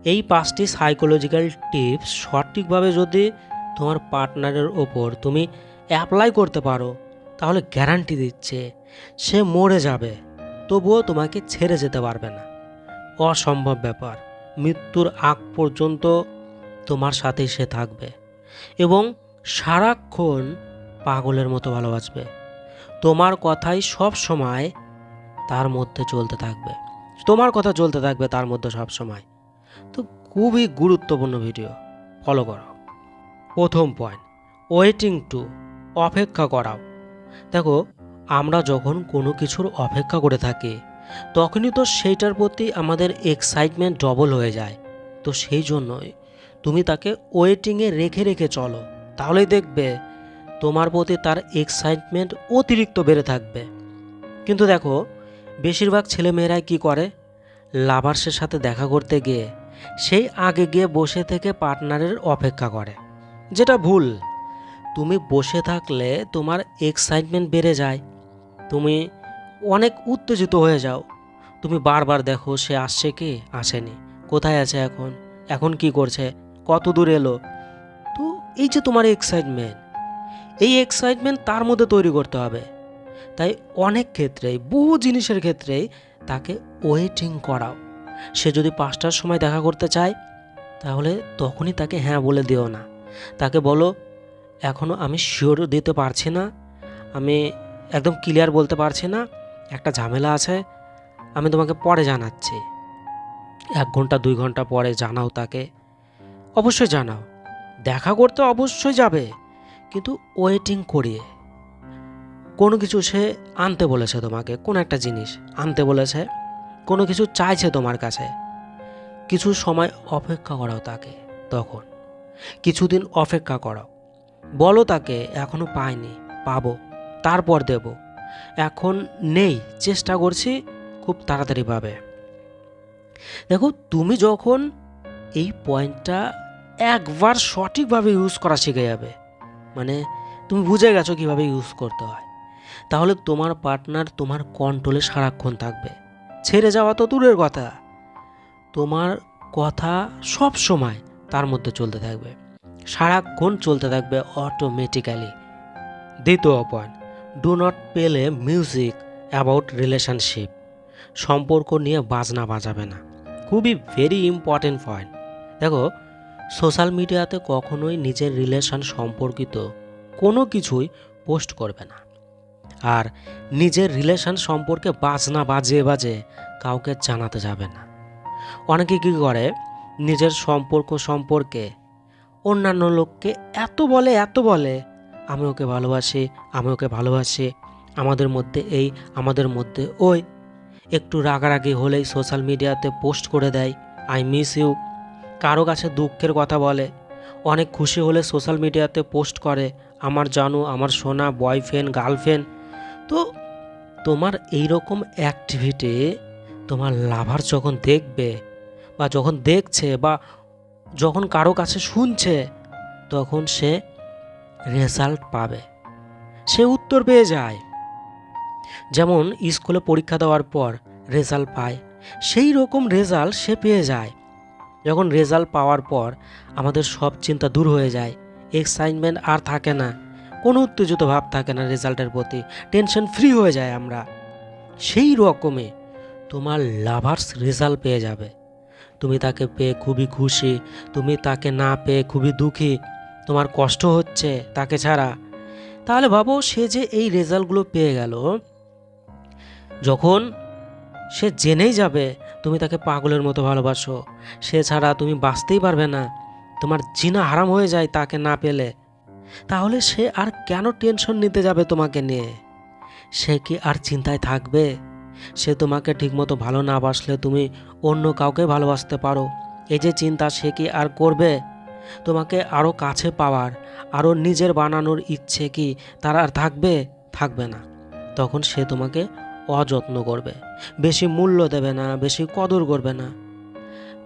এই 5টি psychological tips সঠিকভাবে যদি তোমার পার্টনারের ওপর তুমি অ্যাপ্লাই করতে পারো, তাহলে গ্যারান্টি দিচ্ছে সে মরে যাবে, তবুও তোমাকে ছেড়ে যেতে পারবে না। অসম্ভব ব্যাপার। মৃত্যুর আগ পর্যন্ত তোমার সাথেই সে থাকবে এবং সারাক্ষণ পাগলের মতো ভালোবাসবে। তোমার কথাই সব সময় তার মধ্যে চলতে থাকবে, তোমার কথা চলতে থাকবে তার মধ্যে সব সময়। তো খুবই গুরুত্বপূর্ণ ভিডিও, ফলো করো। প্রথম পয়েন্ট, ওয়েটিং টু, অপেক্ষা করাও। দেখো, আমরা যখন কোনো কিছুর অপেক্ষা করে থাকি তখনই তো সেইটার প্রতি আমাদের এক্সাইটমেন্ট ডবল হয়ে যায়। তো সেই জন্যই তুমি তাকে ওয়েটিংয়ে রেখে রেখে চলো, তাহলেই দেখবে তোমার প্রতি তার এক্সাইটমেন্ট অতিরিক্ত বেড়ে থাকবে। কিন্তু দেখো, বেশিরভাগ ছেলেমেয়েরাই কি করে, লাভার্সের সাথে দেখা করতে গিয়ে সেই আগে গিয়ে বসে থেকে পার্টনারের অপেক্ষা করে, যেটা ভুল। তুমি বসে থাকলে তোমার এক্সাইটমেন্ট বেড়ে যায়, তুমি অনেক উত্তেজিত হয়ে যাও। তুমি বারবার দেখো সে আসছে কি আসেনি, কোথায় আছে এখন, এখন কি করছে, কত দূর এলো। তো এই যে তোমার এক্সাইটমেন্ট, এই এক্সাইটমেন্ট তার মধ্যে তৈরি করতে হবে। তাই অনেক ক্ষেত্রেই, বহু জিনিসের ক্ষেত্রেই তাকে ওয়েটিং করাও। সে যদি 5টার সময় দেখা করতে চায়, তাহলে তখনই তাকে হ্যাঁ বলে দিও না। তাকে বলো, এখনও আমি শিওর দিতে পারছি না, আমি একদম ক্লিয়ার বলতে পারছি না, একটা ঝামেলা আছে, আমি তোমাকে পরে জানাচ্ছি। 1 ঘন্টা 2 ঘন্টা পরে জানাও তাকে, অবশ্যই জানাও। দেখা করতে অবশ্যই যাবে, কিন্তু ওয়েটিং করিয়ে। কোনো কিছু সে আনতে বলেছে তোমাকে, কোনো একটা জিনিস আনতে বলেছে, কোনো কিছু চাইছে তোমার কাছে, কিছু সময় অপেক্ষা করাও তাকে। তখন কিছুদিন অপেক্ষা করো, বলো তাকে এখনো পাইনি, পাবো, তারপর দেব, এখন নেই, চেষ্টা করছি, খুব তাড়াতাড়ি পাবে। দেখো, তুমি যখন এই পয়েন্টটা একবার সঠিকভাবে ইউজ করা শিখে যাবে, মানে তুমি বুঝে গেছো কিভাবে ইউজ করতে হয়, তাহলে তোমার পার্টনার তোমার কন্ট্রোলে সারাক্ষণ থাকবে। ছেড়ে যাওয়া তো দূরের কথা, তোমার কথা সব সময় তার মধ্যে চলতে থাকবে, সারাক্ষণ চলতে থাকবে অটোমেটিক্যালি। দ্বিতীয় point, do not play music about relationship. সম্পর্ক নিয়ে বাজনা বাজাবে না, খুবই ভেরি ইম্পর্টেন্ট পয়েন্ট। দেখো, সোশ্যাল মিডিয়াতে কখনোই নিজের রিলেশন সম্পর্কিত কোনো কিছুই পোস্ট করবে না, আর নিজের রিলেশন সম্পর্কে বাজনা বাজিয়ে বাজে কাউকে জানাতে যাবে না। অনেকে কী করে, নিজের সম্পর্ক সম্পর্কে অন্যান্য লোককে এত বলে, আমি ওকে ভালোবাসি, আমি ওকে ভালোবাসি, আমাদের মধ্যে এই, আমাদের মধ্যে ওই। একটু রাগারাগি হলেই সোশ্যাল মিডিয়াতে পোস্ট করে দেয় আই মিস ইউ। কারো কাছে দুঃখের কথা বলে, অনেক খুশি হলে সোশ্যাল মিডিয়াতে পোস্ট করে আমার জানু, আমার সোনা, বয়ফ্রেন্ড, গার্লফ্রেন্ড। তো তোমার এই রকম অ্যাক্টিভিটি তোমার লাভার যখন দেখবে, বা যখন দেখছে, বা যখন কারো কাছে শুনছে, তখন সে রেজাল্ট পাবে, সে উত্তর পেয়ে যায়। যেমন স্কুলে পরীক্ষা দেওয়ার পর রেজাল্ট পায়, সেই রকম রেজাল্ট সে পেয়ে যায়। যখন রেজাল্ট পাওয়ার পর আমাদের সব চিন্তা দূর হয়ে যায়, এক্সাইটমেন্ট আর থাকে না, কোনো উত্তেজিত ভাব থাকে না রেজাল্টের প্রতি, টেনশন ফ্রি হয়ে যায় আমরা। সেই রকমই তোমার লাভার্স রেজাল্ট পেয়ে যাবে, তুমি তাকে পেয়ে খুবই খুশি, তুমি তাকে না পেয়ে খুবই দুঃখী, তোমার কষ্ট হচ্ছে তাকে ছাড়া। তাহলে ভাবো, সে যে এই রেজাল্টগুলো পেয়ে গেল, যখন সে জেনেই যাবে তুমি তাকে পাগলের মতো ভালোবাসো, সে ছাড়া তুমি বাঁচতেই পারবে না, তোমার জিনা হারাম হয়ে যায় তাকে না পেলে, তাহলে সে আর কেন টেনশন নিতে যাবে তোমাকে নিয়ে? সে কি আর চিন্তায় থাকবে? সে তোমাকে ঠিকমতো ভালো না বাসলে তুমি অন্য কাউকে ভালোবাসতে পারো, এই যে চিন্তা সে কি আর করবে? তোমাকে আরও কাছে পাওয়ার, আরও নিজের বানানোর ইচ্ছে কি তার আর থাকবে? থাকবে না। তখন সে তোমাকে অযত্ন করবে, বেশি মূল্য দেবে না, বেশি কদর করবে না,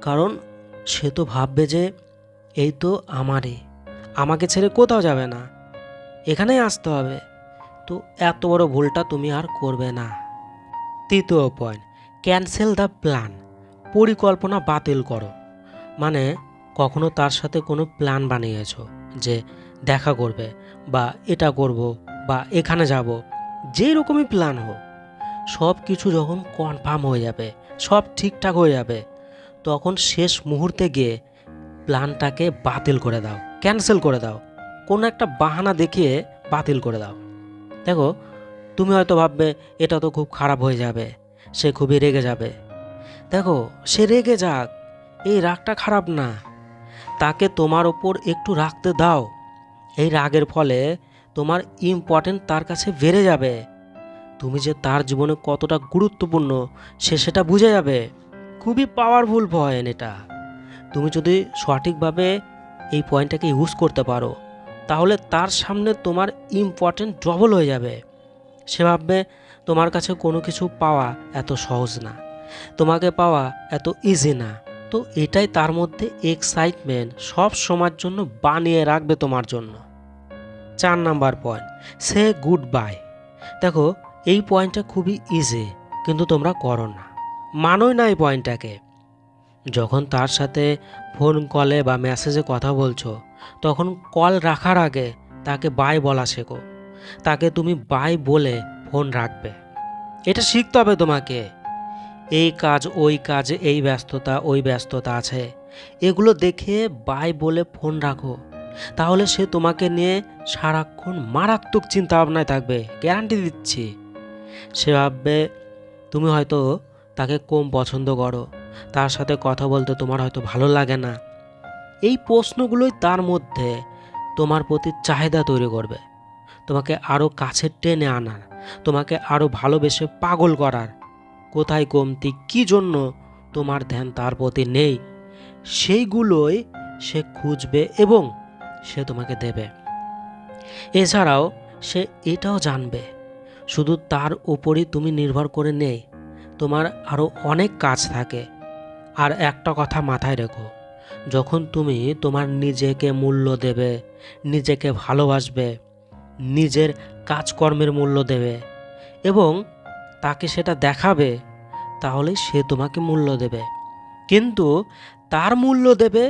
কারণ সে তো ভাববে যে এই তো আমারই, আমাকে ছেড়ে কোথাও যাবে না, এখানেই আসতে হবে। তো এত বড় ভুলটা তুমি আর করবে না। তৃতীয় পয়েন্ট, ক্যান্সেল দ্য প্ল্যান, পরিকল্পনা বাতিল করো। মানে কখনো তার সাথে কোনো প্ল্যান বানিয়েছো যে দেখা করবে বা এটা করব বা এখানে যাব, যেই রকমই প্ল্যান হোক, সব কিছু যখন কনফার্ম হয়ে যাবে, সব ঠিকঠাক হয়ে যাবে, তখন শেষ মুহূর্তে গিয়ে প্ল্যানটাকে বাতিল করে দাও, ক্যান্সেল করে দাও, কোনো একটা বাহানা দেখিয়ে বাতিল করে দাও। দেখো, তুমি হয়তো ভাববে এটা তো খুব খারাপ হয়ে যাবে, সে খুবই রেগে যাবে। দেখো, সে রেগে যাক, এই রাগটা খারাপ না, তাকে তোমার ওপর একটু রাখতে দাও। এই রাগের ফলে তোমার ইম্পর্টেন্ট তার কাছে বেড়ে যাবে, তুমি যে তার জীবনে কতটা গুরুত্বপূর্ণ সে সেটা বুঝে যাবে। খুবই পাওয়ারফুল পয়েন্ট এটা। তুমি যদি সঠিকভাবে এই পয়েন্টটাকে ইউজ করতে পারো, তাহলে তার সামনে তোমার ইম্পর্টেন্ট ডবল হয়ে যাবে। সে ভাববে তোমার কাছে কোনো কিছু পাওয়া এত সহজ না, তোমাকে পাওয়া এত ইজি না। তো এটাই তার মধ্যে এক্সাইটমেন্ট সব সময়ের জন্য বানিয়ে রাখবে তোমার জন্য। 4 নাম্বার পয়েন্ট, সে গুড বাই। দেখো, এই পয়েন্টটা খুবই ইজি, কিন্তু তোমরা করো না, মানোই না এই পয়েন্টটাকে। যখন তার সাথে ফোন কলে বা মেসেজে কথা বলছো, তখন কল রাখার আগে তাকে বাই বলা শেখো। তাকে তুমি বাই বলে ফোন রাখবে, এটা শিখতে হবে তোমাকে। এই কাজ ওই কাজ, এই ব্যস্ততা ওই ব্যস্ততা আছে, এগুলো দেখে বাই বলে ফোন রাখো। তাহলে সে তোমাকে নিয়ে সারাক্ষণ মারাত্মক চিন্তা ভাবনায় থাকবে, গ্যারান্টি দিচ্ছি। সে ভাববে তুমি হয়তো তাকে কম পছন্দ করো, তার সাথে কথা বলতে তোমার হয়তো ভালো লাগে না। এই প্রশ্নগুলোই তার মধ্যে তোমার প্রতি চাহিদা তৈরি করবে, তোমাকে আরও কাছে টেনে আনার, তোমাকে আরও ভালোবেসে পাগল করার। কোথায় কমতি, কী জন্য তোমার ধ্যান তার প্রতি নেই, সেইগুলোই সে খুঁজবে এবং সে তোমাকে দেবে। এছাড়াও সে এটাও জানবে শুধু তার উপরই তুমি নির্ভর করে নেই, তোমার আরও অনেক কাজ থাকে। আর একটা কথা মাথায় রেখো, যখন তুমি তোমার নিজেকে মূল্য দেবে, নিজেকে ভালোবাসবে, নিজের কাজকর্মের মূল্য দেবে এবং তাকে সেটা দেখাবে, তাহলে সে তোমাকে মূল্য দেবে। কিন্তু তার মূল্য দেবে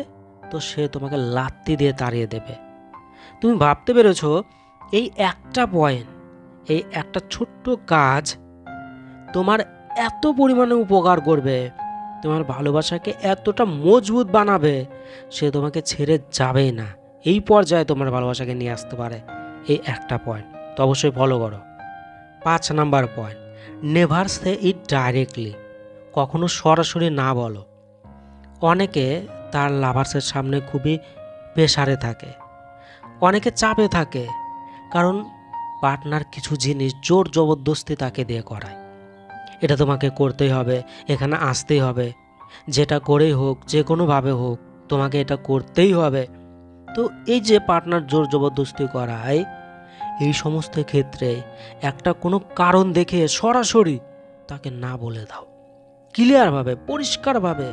তো সে তোমাকে লাত্তি দিয়ে তাড়িয়ে দেবে। তুমি ভাবতে পেরেছো, এই একটা পয়েন্ট, এই একটা ছোট্ট কাজ তোমার এত পরিমাণে উপকার করবে, তোমার ভালোবাসাকে এতটা মজবুত বানাবে, সে তোমাকে ছেড়ে যাবেই না। এই পর্যায়ে তোমার ভালোবাসাকে নিয়ে আসতে পারে এই একটা পয়েন্ট। তো অবশ্যই ফলো করো। 5 নাম্বার পয়েন্ট, নেভার সে ইট ডাইরেক্টলি। কখনো সরাসরি না বলো। অনেকে তার লাভার্সের সামনে খুবই প্রেসারে থাকে, অনেকে চাপে থাকে, কারণ পার্টনার কিছু জিনিস জোর জবরদস্তি তাকে দিয়ে করায়। এটা তোমাকে করতেই হবে, এখানে আসতেই হবে, যেটা করেই হোক, যে কোনোভাবে হোক, তোমাকে এটা করতেই হবে। তো এই যে পার্টনার জোর জবরদস্তি করায়, এই সমস্ত ক্ষেত্রে একটা কোনো কারণ দেখে সরাসরি তাকে না বলে দাও, ক্লিয়ারভাবে পরিষ্কারভাবে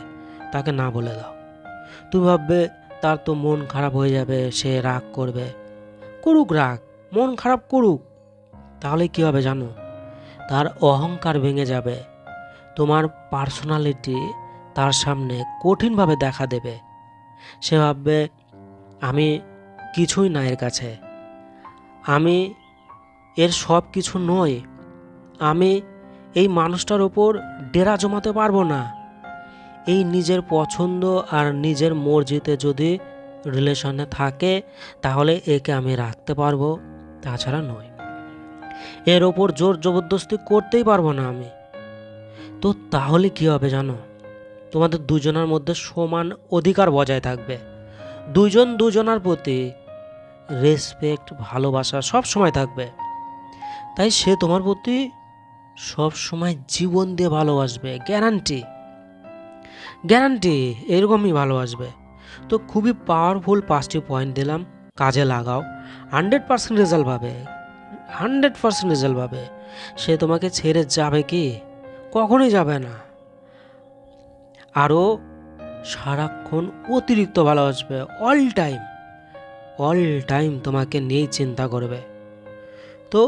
তাকে না বলে দাও। তুমি ভাববে তার তো মন খারাপ হয়ে যাবে, সে রাগ করবে। করুক রাগ, মন খারাপ করুক, তাহলে কি হবে জানো? তার অহংকার ভেঙে যাবে, তোমার পার্সোনালিটি তার সামনে কঠিনভাবে দেখা দেবে। সে ভাববে আমি কিছুই না এর কাছে, আমি এর সব কিছু নই, আমি এই মানুষটার ওপর ডেরা জমাতে পারবো না। এই নিজের পছন্দ আর নিজের মর্জিতে যদি রিলেশনে থাকে, তাহলে একে আমি রাখতে পারবো, তাছাড়া নয়। এর ওপর জোর জবরদস্তি করতেই পারবো না আমি। তো তাহলে কি হবে জানো? তোমাদের দুজনের মধ্যে সমান অধিকার বজায় থাকবে, দুজন দুজনের প্রতি রেসপেক্ট, ভালোবাসা সব সময় থাকবে। তাই সে তোমার প্রতি সব সময় জীবন দিয়ে ভালোবাসবে, গ্যারান্টি, গ্যারান্টি এরকমই ভালোবাসবে। তো খুবই পাওয়ারফুল 5টি পয়েন্ট দিলাম, কাজে লাগাও, 100% রেজাল্ট পাবে, 100% রেজাল্ট পাবে। সে তোমাকে ছেড়ে যাবে কি? কখনোই যাবে না। আরও সারাক্ষণ অতিরিক্ত ভালোবাসবে, অল টাইম, অল টাইম তোমাকে নিয়েই চিন্তা করবে। তো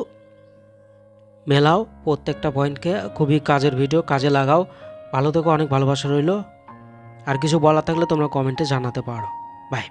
মেলাও প্রত্যেকটা পয়েন্টকে, খুবই কাজের ভিডিও, কাজে লাগাও। ভালো থেকো, অনেক ভালোবাসা রইলো। আর কিছু বলার থাকলে তোমরা কমেন্টে জানাতে পারো। বাই।